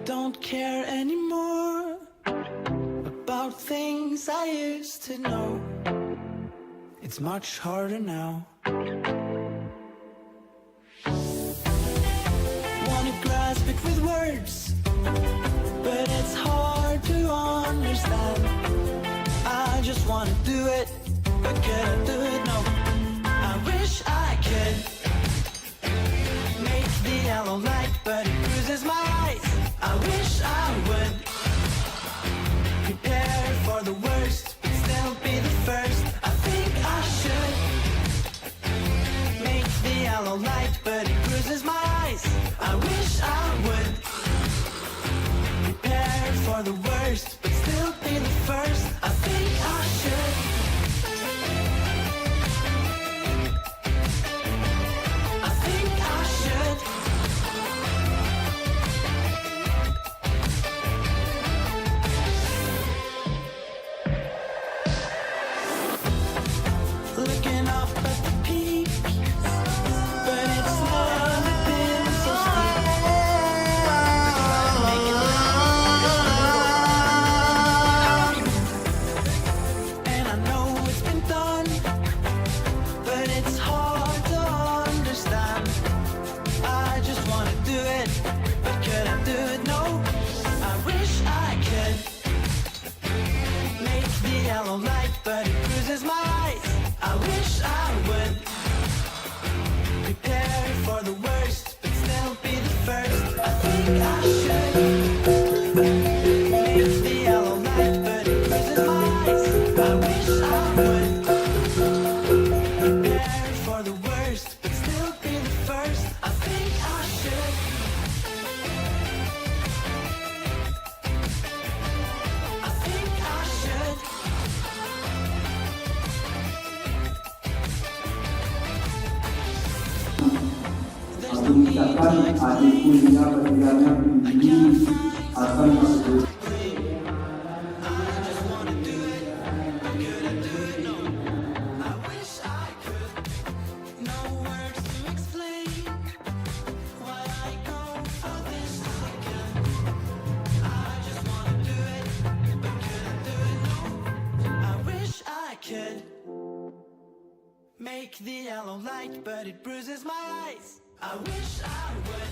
don't care anymore about things I used to know. It's much harder now. Wanna grasp it with words, but it's hard to understand. I just wanna do it, but can I do it? No. I wish I could make the yellow light, but it bruises my eyes. I wish I would prepare for the worst, but still be the first. I think I should make the yellow light, but it bruises my eyes. I wish I would prepare for the worst, but still be the first. I think I should. I think I should. Looking up at the peak, but it's never been so steep. Try to make it and I know it's been done, but it's hard to understand. I just wanna do it, but could I do it? No. I wish I could make the yellow light, but it bruises my eyes. I wish I would prepare for the worst, but still be the first. I think I should make the yellow light, but it bruises my eyes. I wish I would prepare for the worst, but still be the first. I think I should. I think I should. Aku ucapkan adikku hingga meninggalnya begini akan tersebut. Make the yellow light, but it bruises my eyes. I wish I would